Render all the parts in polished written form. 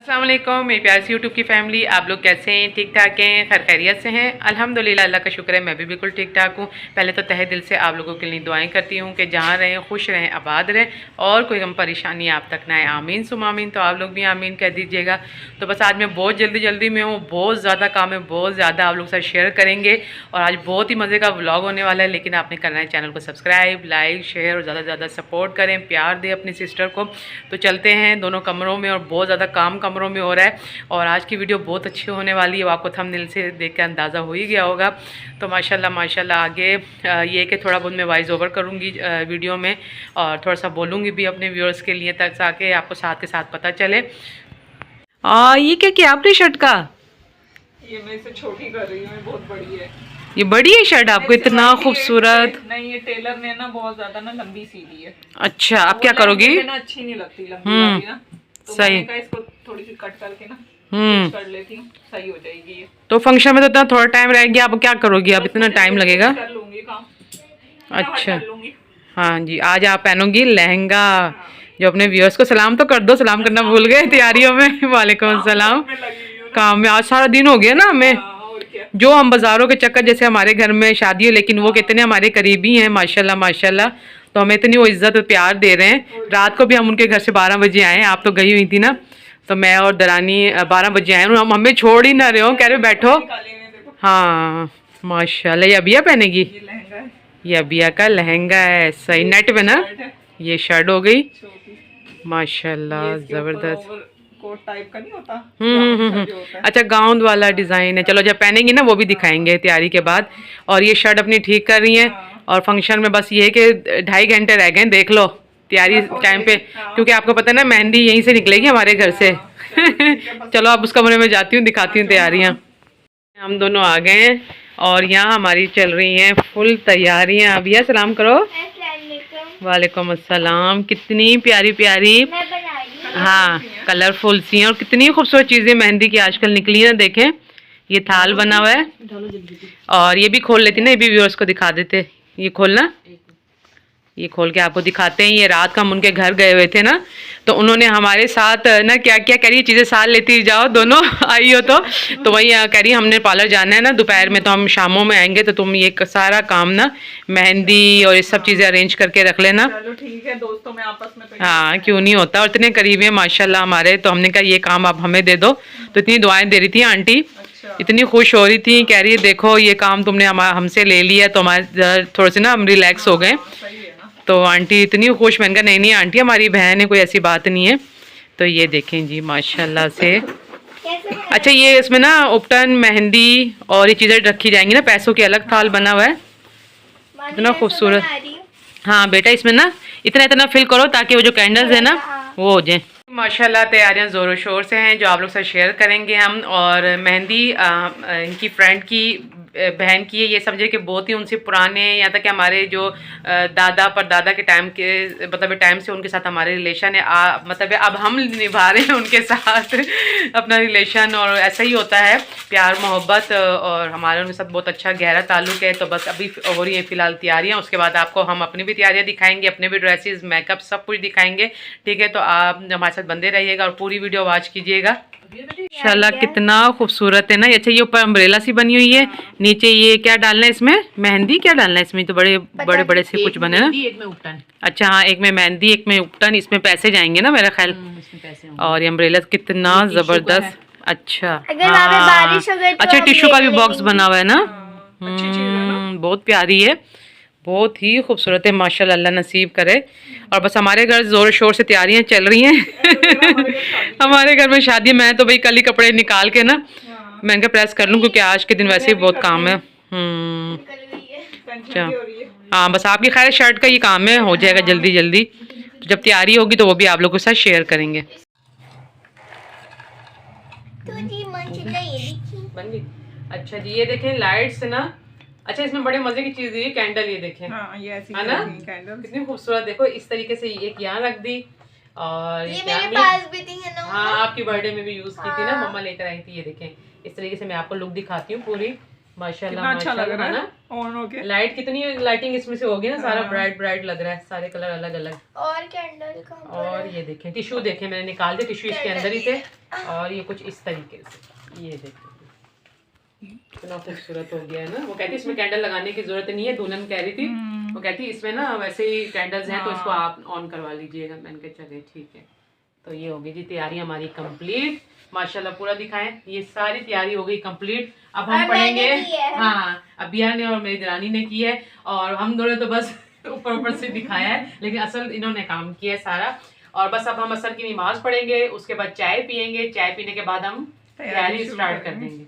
अस्सलाम वालेकुम मेरी प्यारी सी यूट्यूब की फैमिली, आप लोग कैसे हैं? ठीक ठाक हैं, खैर खैरियत से हैं? अल्हम्दुलिल्लाह, अल्लाह का शुक्र है, मैं भी बिल्कुल ठीक ठाक हूँ। पहले तो तहे दिल से आप लोगों के लिए दुआएं करती हूँ कि जहाँ रहें खुश रहें, आबाद रहें और कोई गम परेशानी आप तक ना आए। आमीन सुम आमीन। तो आप लोग भी आमीन कह दीजिएगा। तो बस आज मैं बहुत जल्दी में हूँ, बहुत ज़्यादा काम है, बहुत ज़्यादा आप लोग साथ शेयर करेंगे और आज बहुत ही मज़े का व्लॉग होने वाला है। लेकिन आपने करना है चैनल को सब्सक्राइब, लाइक, शेयर और ज़्यादा से ज़्यादा सपोर्ट करें, प्यार दें अपनी सिस्टर को। तो चलते हैं दोनों कमरों में और बहुत ज़्यादा काम कमरों में हो रहा है और आज की वीडियो बहुत अच्छी होने वाली है। वो आपको थंबनेल से देख के अंदाज़ा हो ही गया होगा। तो माशाल्लाह आगे ये कि थोड़ा बहुत मैं वॉइस ओवर करूँगी वीडियो में और थोड़ा सा बोलूँगी भी अपने व्यूअर्स के लिए ताकि आपको साथ के साथ पता चले। ये क्या किया आपने शर्ट का? ये मैं इसे छोटी कर रही हूँ, बहुत बड़ी है। ये बड़ी है शर्ट आपको इतना खूबसूरत? नहीं, ये टेलर ने ना बहुत ज्यादा ना लंबी सी दी है। अच्छा, आप क्या करोगी? ना अच्छी नहीं लगती लंबी वाली ना, तो सही। मैंने कहा इसको थोड़ी सी कट करके ना स्टिच कर लेती हूँ, सही हो जाएगी ये। तो फंक्शन में तो इतना थोड़ा टाइम रह गया, आप क्या करोगी? अब इतना टाइम लगेगा? कर लूंगी काम। अच्छा, हाँ जी। आज आप पहनोगी लहंगा। जो अपने व्यूअर्स को सलाम तो कर दो, सलाम करना भूल गए तैयारियों में। वालेकुम अस्सलाम। काम में आज सारा दिन हो गया ना हमें। जो हम बाज़ारों के चक्कर, जैसे हमारे घर में शादी है लेकिन वो कितने हमारे करीबी हैं माशाल्लाह, तो हमें इतनी वो इज़्ज़त और प्यार दे रहे हैं। रात को भी हम उनके घर से 12 बजे आए हैं, आप तो गई हुई थी ना, तो मैं और दरानी 12 बजे आए हैं। हम हमें छोड़ ही ना रहे हो, कह रहे बैठो। हाँ माशाल्लाह। ये अबिया पहनेगी? ये अबिया का लहंगा है, सही नेट में ना। ये शर्ट हो गई माशाल्लाह, ज़बरदस्त। कोट टाइप का नहीं होता। अच्छा, गाउन वाला डिज़ाइन है। चलो जब पहनेंगी ना वो भी दिखाएंगे तैयारी के बाद। और ये शर्ट अपनी ठीक कर रही हैं और फंक्शन में बस ये कि 2.5 घंटे रह गए, देख लो तैयारी टाइम पे, क्योंकि आपको पता है ना मेहंदी यहीं से निकलेगी हमारे घर से। चलो अब उस कमरे में जाती हूँ, दिखाती हूँ तैयारियाँ। हम दोनों आ गए हैं और यहाँ हमारी चल रही हैं फुल तैयारियाँ। अबिया सलाम करो। वालेकुम अस्सलाम। कितनी प्यारी प्यारी, हाँ, कलरफुल सी हैं और कितनी खूबसूरत चीज़ें मेहंदी की आजकल निकली हैं। देखें ये थाल बना हुआ है और ये भी खोल लेती ना, ये भी व्यूअर्स को दिखा देते। ये खोलना, ये खोल के आपको दिखाते हैं। ये रात को हम उनके घर गए हुए थे ना, तो उन्होंने हमारे साथ ना क्या क्या कह रही चीज़ें साथ लेती जाओ दोनों। आई हो तो वही कह रही हमने पार्लर जाना है ना दोपहर में, तो हम शामों में आएंगे, तो तुम ये सारा काम ना मेहंदी और ये सब चीज़ें अरेंज करके रख लेना। चलो ठीक है, दोस्तों में आपस में तो हाँ क्यों नहीं होता, और इतने करीब है माशाल्लाह हमारे। तो हमने कहा ये काम आप हमें दे दो, तो इतनी दुआएं दे रही थी आंटी। इतनी खुश हो रही थी, कह रही है देखो ये काम तुमने हमसे ले लिया, तो हमारे थोड़े से ना हम रिलैक्स हो गए। तो आंटी इतनी खुश। मैंने कहा नहीं आंटी हमारी बहन है, कोई ऐसी बात नहीं है। तो ये देखें जी माशाल्लाह से। अच्छा, ये इसमें ना उपटन, मेहंदी और ये चीज़ें रखी जाएंगी ना, पैसों के अलग थाल बना हुआ है, इतना खूबसूरत। हाँ बेटा, इसमें ना इतना फिल करो ताकि वो जो कैंडल्स है ना वो हो जाए। माशाल्लाह तैयारियां ज़ोरों शोर से हैं, जो आप लोग साथ शेयर करेंगे हम। और मेहंदी इनकी फ्रेंड की, बहन की है। ये समझे कि बहुत ही उनसे पुराने, यहाँ तक कि हमारे जो दादा परदादा के टाइम के, मतलब टाइम से उनके साथ हमारे रिलेशन है। मतलब अब हम निभा रहे हैं उनके साथ अपना रिलेशन, और ऐसा ही होता है प्यार मोहब्बत, और हमारे उनके साथ बहुत अच्छा गहरा ताल्लुक है। तो बस अभी हो रही है फ़िलहाल तैयारियाँ, उसके बाद आपको हम अपनी भी तैयारियाँ दिखाएंगे, अपने भी ड्रेसेस, मेकअप सब कुछ दिखाएंगे। ठीक है, तो आप हमारे साथ बंदे रहिएगा और पूरी वीडियो वॉच कीजिएगा इंशाल्लाह। कितना खूबसूरत है ना। अच्छा, ये ऊपर अम्ब्रेला सी बनी हुई है, नीचे ये क्या डालना है इसमें? मेहंदी क्या डालना है इसमें? तो बड़े से कुछ बने ना। एक में उपटन। अच्छा हाँ, एक में मेहंदी, एक में उपटन। इसमें पैसे जाएंगे ना मेरा ख्याल। और ये अम्ब्रेला कितना जबरदस्त। अच्छा हाँ, अच्छा टिश्यू का भी बॉक्स बना हुआ है ना। बहुत प्यारी है, बहुत ही खूबसूरत है माशाल्लाह, अल्लाह नसीब करे। और बस हमारे घर जोर शोर से तैयारियां चल रही हैं। हमारे घर में शादी, मैं तो भाई कल ही कपड़े निकाल के ना मैंने कहा प्रेस कर लूँ, क्योंकि आज के दिन वैसे ही बहुत काम है। अच्छा हाँ, बस आपकी खैर शर्ट का ये काम है, हो जाएगा जल्दी। तो जब तैयारी होगी तो वो भी आप लोगों के साथ शेयर करेंगे। अच्छा जी, ये देखें लाइट्स ना। अच्छा, इसमें बड़े मजे की चीज है कैंडल, ये देखें। हाँ, ये ऐसी है ना, कैंडल कितनी खूबसूरत। देखो इस तरीके से एक यहाँ रख दी, और ये मेरे पास भी थी है ना। हाँ, आपकी बर्थडे में भी यूज की थी ना, मम्मा लेकर आई थी। ये देखें इस तरीके से मैं आपको लुक दिखाती हूँ पूरी। माशाल्लाह कितना अच्छा लग रहा माशाल्लाह है ऑन होके। लाइट कितनी लाइटिंग इसमें से होगी ना, सारा ब्राइट ब्राइट लग रहा है, सारे कलर अलग अलग। और कैंडल का और ये देखें टिश्यू, देखें मैंने निकाल दिए, टिश्यू इसके अंदर ही थे। और ये कुछ इस तरीके से, ये देखें इतना खूबसूरत हो गया है ना। वो कहती इसमें कैंडल लगाने की जरूरत नहीं है, दुल्हन कह रही थी, वो कहती इसमें ना वैसे ही कैंडल्स हैं तो इसको आप ऑन करवा लीजिएगा। मैंने कहा चले ठीक है। तो ये होगी जी तैयारी हमारी कंप्लीट, माशाल्लाह पूरा दिखाएं, ये सारी तैयारी हो गई कंप्लीट। अब हम पढ़ेंगे, हाँ अबिया ने और मेरी दरानी ने की है, और हम दोनों तो बस ऊपर ऊपर से दिखाया है, लेकिन असल इन्होंने काम किया है सारा। और बस अब हम असर की नमाज पढ़ेंगे, उसके बाद चाय पियेंगे, चाय पीने के बाद हम तैयारी स्टार्ट कर देंगे।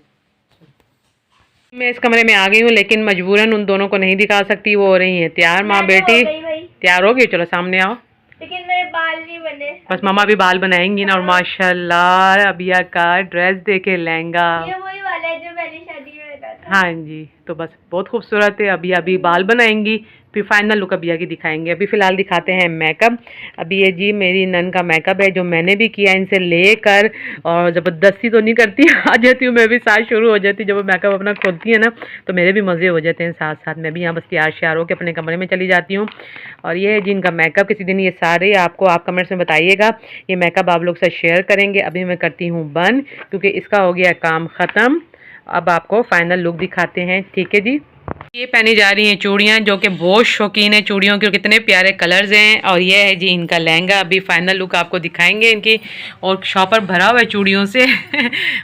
मैं इस कमरे में आ गई हूँ, लेकिन मजबूरन उन दोनों को नहीं दिखा सकती, वो हो रही हैं तैयार। माँ बेटी तैयार हो गई, चलो सामने आओ। लेकिन मेरे बाल नहीं बने। बस मामा भी बाल बनाएंगी ना। और माशाल्लाह अबिया का ड्रेस देखे, लहंगा, ये वही वाला है जो मैंने शादी में पहना था। हाँ जी, तो बस बहुत खूबसूरत है। अभी बाल बनाएंगी, फिर फाइनल लुक अबिया की दिखाएंगे। अभी फ़िलहाल दिखाते हैं मेकअप। अभी ये जी मेरी नन का मेकअप है जो मैंने भी किया इनसे लेकर, और ज़बरदस्ती तो नहीं करती, आ जाती हूँ मैं भी, साथ शुरू हो जाती। जब वो मेकअप अपना खोलती है ना तो मेरे भी मज़े हो जाते हैं साथ साथ। मैं भी यहाँ बस तैयार श्यार होकर अपने कमरे में चली जाती हूँ। और ये है जी इनका मेकअप। किसी दिन ये सारे आपको आप कमेंट्स में बताइएगा, ये मेकअप आप लोग से शेयर करेंगे। अभी मैं करती हूँ बंद, क्योंकि इसका हो गया काम ख़त्म। अब आपको फाइनल लुक दिखाते हैं, ठीक है जी। ये पहनी जा रही हैं चूड़ियाँ, जो कि बहुत शौकीन है चूड़ियों के, कितने प्यारे कलर्स हैं। और ये है जी इनका लहंगा। अभी फाइनल लुक आपको दिखाएंगे इनकी। और शॉपर भरा हुआ है चूड़ियों से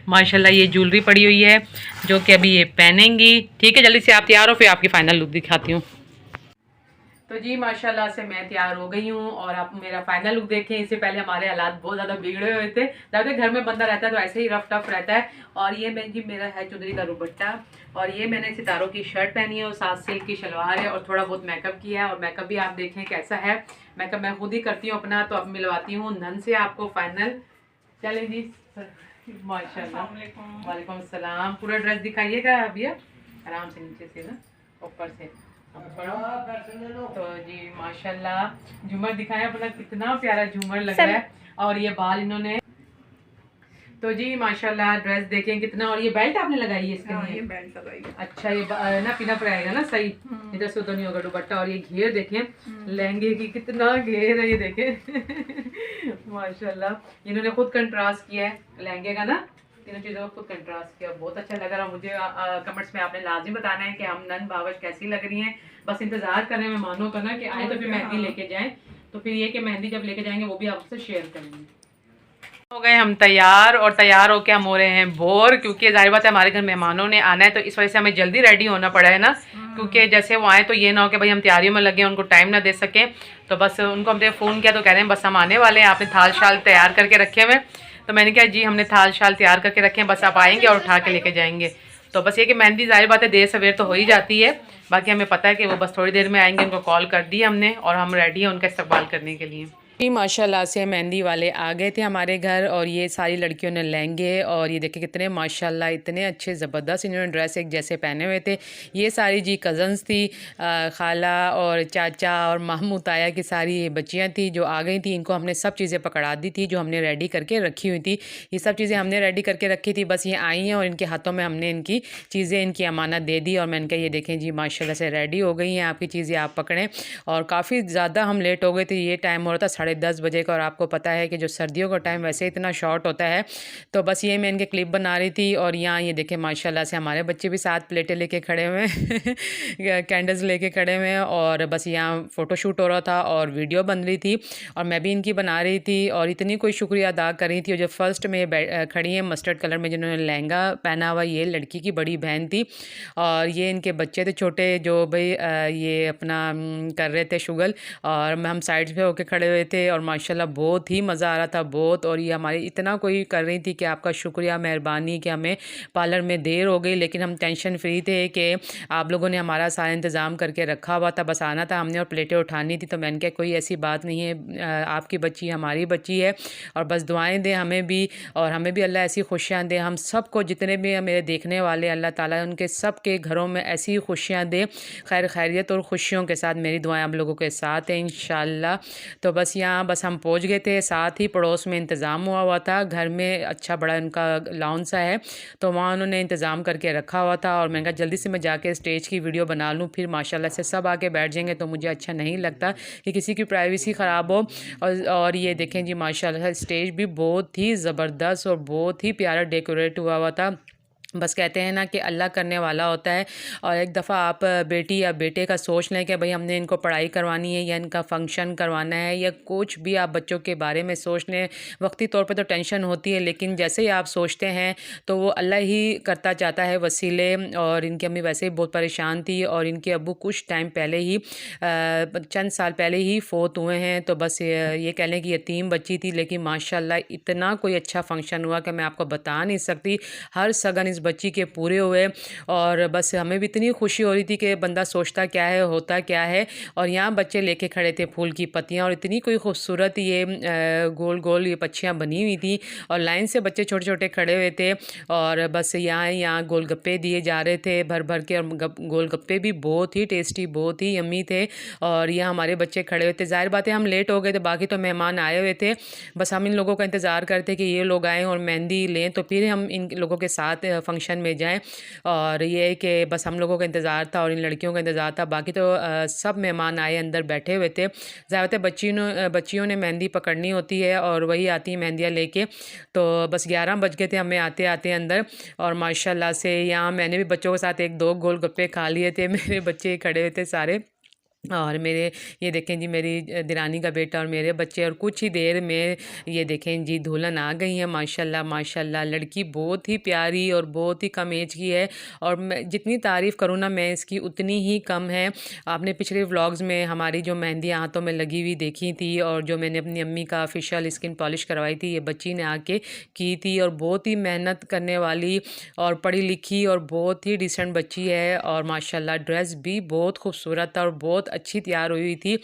माशाल्लाह। ये ज्वेलरी पड़ी हुई है जो कि अभी ये पहनेंगी। ठीक है, जल्दी से आप तैयार हो, फिर आपकी फाइनल लुक दिखाती हूँ। तो जी माशाल्लाह से मैं तैयार हो गई हूँ, और आप मेरा फाइनल लुक देखें। इससे पहले हमारे हालात बहुत ज़्यादा बिगड़े हुए थे, ज़्यादा घर में बंदा रहता है तो ऐसे ही रफ टफ रहता है। और ये मैं जी मेरा है चुंदरी का दुपट्टा, और ये मैंने सितारों की शर्ट पहनी है, और साथ सिल्क की शलवार है, और थोड़ा बहुत मेकअप किया है। और मेकअप भी आप देखें कैसा है, मेकअप मैं खुद ही करती हूँ अपना। तो अब मिलवाती हूँ नन से आपको फाइनल। चलें जी माशाल्लाह। वालेकुम अस्सलाम। पूरा ड्रेस दिखाइएगा अभी, आराम से नीचे से ना ऊपर से। तो जी माशाल्लाह झूमर दिखाएं अपना, कितना प्यारा झूमर लग रहा है। और ये बाल इन्होंने, तो जी माशाल्लाह ड्रेस देखें कितना। और ये बेल्ट आपने लगाई है इसके लिए? ये बेल्ट लगाई है। अच्छा, ये ना पिनअप रहेगा ना सही, इधर से उधर नहीं होगा दुपट्टा। और ये घेर देखें लहंगे की, कितना घेर है ये देखें माशाल्लाह। इन्होंने खुद कंट्रास्ट किया है लहंगे का ना, तीनों चीज़ों को खुद कंट्रास्ट किया, बहुत अच्छा लग रहा है मुझे। कमेंट्स में आपने लाजिम बताना है कि हम नन बावज कैसी लग रही हैं। बस इंतज़ार कर रहे हैं मेहमानों का ना कि आए तो फिर मेहंदी लेके जाएं। तो फिर ये कि मेहंदी जब लेके जाएंगे वो भी आपसे शेयर करेंगे। हो गए हम तैयार, और तैयार होके हम हो रहे हैं बोर, क्योंकि जाहिर बात है हमारे घर मेहमानों ने आना है, तो इस वजह से हमें जल्दी रेडी होना पड़ा है ना। क्योंकि जैसे वो आए तो ये ना हो कि भाई हम तैयारियों में लगे, उनको टाइम ना दे सकें। तो बस उनको हमने फ़ोन किया तो कह रहे हैं बस हम आने वाले हैं, आपने थाल शाल तैयार करके रखे हुए। तो मैंने कहा जी हमने थाल शाल तैयार करके रखे हैं, बस आप आएंगे और उठा के लेके जाएंगे। तो बस ये कि मेहंदी जाहिर बात है देर सवेर तो हो ही जाती है, बाकी हमें पता है कि वो बस थोड़ी देर में आएंगे। उनको कॉल कर दी हमने, और हम रेडी हैं उनका इस्तकबाल करने के लिए। जी माशाल्लाह से मेहंदी वाले आ गए थे हमारे घर, और ये सारी लड़कियों ने लहंगे, और ये देखिए कितने माशाल्लाह इतने अच्छे ज़बरदस्त इन्होंने ड्रेस एक जैसे पहने हुए थे। ये सारी जी कज़न्स थी, खाला और चाचा और मामू ताया की सारी बच्चियां थी जो आ गई थी। इनको हमने सब चीज़ें पकड़ा दी थी जो हमने रेडी करके रखी हुई थी। ये सब चीज़ें हमने रेडी करके रखी थी, बस ये आई हैं और इनके हाथों में हमने इनकी चीज़ें, इनकी अमानत दे दी। और मैंने कहा ये देखें जी माशाल्लाह से रेडी हो गई हैं आपकी चीज़ें, आप पकड़ें। और काफ़ी ज़्यादा हम लेट हो गए थे, ये टाइम हो रहा था 10:30 बजे का, और आपको पता है कि जो सर्दियों का टाइम वैसे इतना शॉर्ट होता है। तो बस ये मैं इनके क्लिप बना रही थी। और यहाँ ये देखें माशाल्लाह से हमारे बच्चे भी 7 प्लेटें लेके खड़े हुए हैं कैंडल्स लेके खड़े हुए हैं। और बस यहाँ फ़ोटोशूट हो रहा था और वीडियो बन रही थी, और मैं भी इनकी बना रही थी। और इतनी कोई शुक्रिया अदा कर रही थी। और जो फर्स्ट में खड़ी हैं मस्टर्ड कलर में जिन्होंने लहंगा पहना हुआ, ये लड़की की बड़ी बहन थी। और ये इनके बच्चे थे छोटे जो भाई ये अपना कर रहे थे शुगल, और हम साइड्स पे होके खड़े हुए थे। और माशाल्लाह बहुत ही मज़ा आ रहा था बहुत। और ये हमारी इतना कोई कर रही थी कि आपका शुक्रिया मेहरबानी कि हमें पार्लर में देर हो गई, लेकिन हम टेंशन फ्री थे कि आप लोगों ने हमारा सारा इंतज़ाम करके रखा हुआ था, बस आना था हमने और प्लेटें उठानी थी। तो मैंने कहा कोई ऐसी बात नहीं है, आपकी बच्ची हमारी बच्ची है, और बस दुआएं दें हमें भी, और हमें भी अल्लाह ऐसी खुशियाँ दे। हम सबको जितने भी मेरे देखने वाले अल्लाह ताला उनके सब के घरों में ऐसी खुशियाँ दे, खैर खैरियत और खुशियों के साथ। मेरी दुआएं आप लोगों के साथ हैं इंशाल्लाह। तो बस यहाँ बस हम पहुँच गए थे। साथ ही पड़ोस में इंतज़ाम हुआ था, घर में अच्छा बड़ा उनका लॉन सा है, तो वहाँ उन्होंने इंतज़ाम करके रखा हुआ था। और मैंने कहा जल्दी से मैं जाके स्टेज की वीडियो बना लूँ, फिर माशाल्लाह से सब आके बैठ जाएंगे तो मुझे अच्छा नहीं लगता कि किसी की प्राइवेसी ख़राब हो। और ये देखें जी माशाल्लाह स्टेज भी बहुत ही ज़बरदस्त और बहुत ही प्यारा डेकोरेट हुआ था। बस कहते हैं ना कि अल्लाह करने वाला होता है। और एक दफ़ा आप बेटी या बेटे का सोच लें कि भाई हमने इनको पढ़ाई करवानी है या इनका फंक्शन करवाना है या कुछ भी आप बच्चों के बारे में सोच लें, वक्ती तौर पे तो टेंशन होती है, लेकिन जैसे ही आप सोचते हैं तो वो अल्लाह ही करता चाहता है वसीले। और इनकी अम्मी वैसे ही बहुत परेशान थी और इनके अब्बू कुछ टाइम पहले ही चंद साल पहले ही फ़ौत हुए हैं। तो बस ये कह लें कि यतीम बच्ची थी, लेकिन माशाल्लाह इतना कोई अच्छा फंक्शन हुआ कि मैं आपको बता नहीं सकती। हर सगन इस बच्ची के पूरे हुए और बस हमें भी इतनी खुशी हो रही थी कि बंदा सोचता क्या है होता क्या है। और यहाँ बच्चे लेके खड़े थे फूल की पत्तियाँ और इतनी कोई खूबसूरत ये गोल गोल ये पत्तियाँ बनी हुई थी और लाइन से बच्चे छोटे छोटे खड़े हुए थे। और बस यहाँ गोलगप्पे दिए जा रहे थे भर भर के, और गोलगप्पे भी बहुत ही टेस्टी बहुत ही यम्मी थे। और यहाँ हमारे बच्चे खड़े हुए थे। ज़ाहिर बात है हम लेट हो गए थे, बाकी तो मेहमान आए हुए थे। बस हम इन लोगों का इंतज़ार करते कि ये लोग आएँ और मेहंदी लें तो फिर हम इन लोगों के साथ फंक्शन में जाएं। और ये है कि बस हम लोगों का इंतज़ार था और इन लड़कियों का इंतज़ार था। बाकी तो सब मेहमान आए अंदर बैठे हुए थे। ज़्यादातर बच्चियों ने मेहंदी पकड़नी होती है और वही आती हैं मेहंदियाँ लेके। तो बस 11 बज गए थे हमें आते आते अंदर। और माशाल्लाह से यहाँ मैंने भी बच्चों के साथ 1-2 गोलगप्पे खा लिए थे। मेरे बच्चे खड़े हुए थे सारे। और मेरे ये देखें जी मेरी दिरानी का बेटा और मेरे बच्चे, और कुछ ही देर में ये देखें जी दुल्हन आ गई है। माशाल्लाह माशाल्लाह लड़की बहुत ही प्यारी और बहुत ही कम एज की है। और मैं जितनी तारीफ़ करूँ ना मैं इसकी उतनी ही कम है। आपने पिछले व्लॉग्स में हमारी जो मेहंदी हाथों में लगी हुई देखी थी और जो मैंने अपनी अम्मी का फेशियल स्किन पॉलिश करवाई थी, ये बच्ची ने आके की थी। और बहुत ही मेहनत करने वाली और पढ़ी लिखी और बहुत ही डिसेंट बच्ची है। और माशाल्लाह ड्रेस भी बहुत खूबसूरत था और बहुत अच्छी तैयार हुई थी।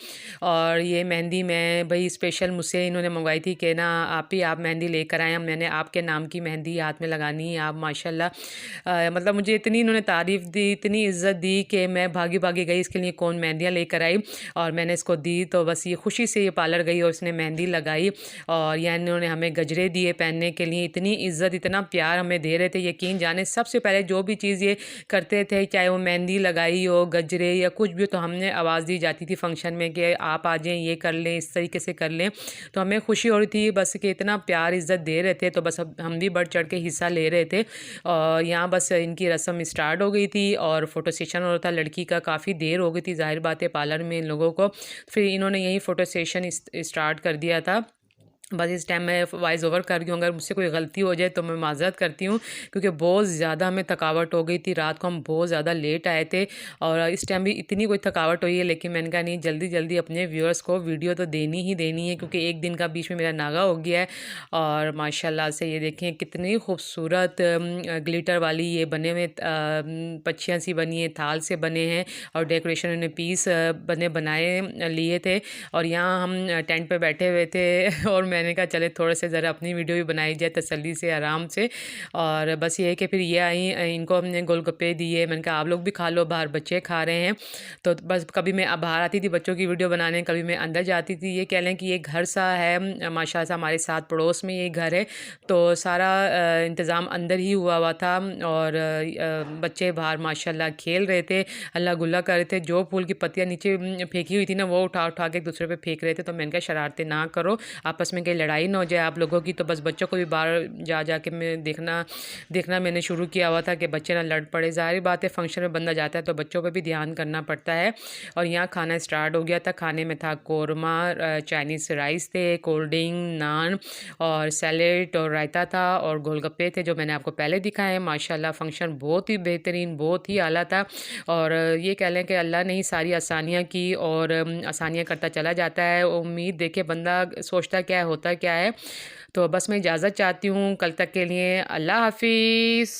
और ये मेहंदी मैं भाई स्पेशल मुझसे इन्होंने मंगवाई थी कि ना आप मेहंदी लेकर आए, मैंने आपके नाम की मेहंदी हाथ में लगानी है आप माशाल्लाह। मतलब मुझे इतनी इन्होंने तारीफ़ दी, इतनी इज़्ज़त दी कि मैं भागी भागी गई इसके लिए कौन मेहंदियाँ लेकर आई और मैंने इसको दी। तो बस ये खुशी से ये पार्लर गई और इसने मेहंदी लगाई। और यह इन्होंने हमें गजरे दिए पहनने के लिए। इतनी इज़्ज़त इतना प्यार हमें दे रहे थे, यकीन जाने सबसे पहले जो भी चीज़ ये करते थे, चाहे वो मेहंदी लगाई हो, गजरे या कुछ भी, तो हमने आवाज़ दी जाती थी फंक्शन में कि आप आ जाएं, ये कर लें, इस तरीके से कर लें। तो हमें खुशी हो रही थी बस कि इतना प्यार इज़्ज़त दे रहे थे। तो बस हम भी बढ़ चढ़ के हिस्सा ले रहे थे। और यहाँ बस इनकी रस्म स्टार्ट हो गई थी और फ़ोटो सेशन हो रहा था लड़की का। काफ़ी देर हो गई थी ज़ाहिर बात है पार्लर में इन लोगों को। फिर इन्होंने यही फ़ोटो सेशन स्टार्ट कर दिया था। बस इस टाइम मैं वॉइस ओवर कर रही हूँ, अगर मुझसे कोई गलती हो जाए तो मैं माज़रत करती हूँ, क्योंकि बहुत ज़्यादा हमें थकावट हो गई थी। रात को हम बहुत ज़्यादा लेट आए थे और इस टाइम भी इतनी कोई थकावट हुई है, लेकिन मैंने कहा नहीं जल्दी जल्दी अपने व्यूअर्स को वीडियो तो देनी ही देनी है, क्योंकि एक दिन का बीच में मेरा नागा हो गया है। और माशाल्लाह से ये देखें कितनी खूबसूरत ग्लिटर वाली ये बने हुए पक्षियाँ सी बनी है, थाल से बने हैं और डेकोरेशन उन्होंने पीस बनाए लिए थे। और यहाँ हम टेंट पे बैठे हुए थे और मैंने कहा चले थोड़े से ज़रा अपनी वीडियो भी बनाई जाए तसल्ली से आराम से। और बस ये है कि फिर ये आई, इनको हमने गोलगप्पे दिए। मैंने कहा आप लोग भी खा लो, बाहर बच्चे खा रहे हैं। तो बस कभी मैं बाहर आती थी बच्चों की वीडियो बनाने, कभी मैं अंदर जाती थी। ये कह लें कि ये घर सा है माशाल्लाह से, हमारे साथ पड़ोस में ये घर है, तो सारा इंतज़ाम अंदर ही हुआ था। और बच्चे बाहर माशाल्लाह खेल रहे थे, अल्लाह गुल्ला कर रहे थे। जो फूल की पत्तियाँ नीचे फेंकी हुई थी ना वो उठा उठा के एक दूसरे पे फेंक रहे थे। तो मैंने कहा शरारतें ना करो, आपस में कहीं लड़ाई ना हो जाए आप लोगों की। तो बस बच्चों को भी बाहर जा के मैं देखना मैंने शुरू किया हुआ था कि बच्चे ना लड़ पड़े। ज़ाहिर बात है फंक्शन में बंदा जाता है तो बच्चों पे भी ध्यान करना पड़ता है। और यहाँ खाना स्टार्ट हो गया था। खाने में था कौरमा, चाइनीज़ राइस थे, कोल्ड ड्रिंक, नान और सैलेड और रायता था और गोलगप्पे थे जो मैंने आपको पहले दिखाए हैं। माशाल्लाह फंक्शन बहुत ही बेहतरीन बहुत ही आला था। और ये कह लें कि अल्लाह ने ही सारी आसानियाँ की और आसानियाँ करता चला जाता है। उम्मीद देखे बंदा सोचता क्या होता क्या है। तो बस मैं इजाज़त चाहती हूँ कल तक के लिए। अल्लाह हाफिज़।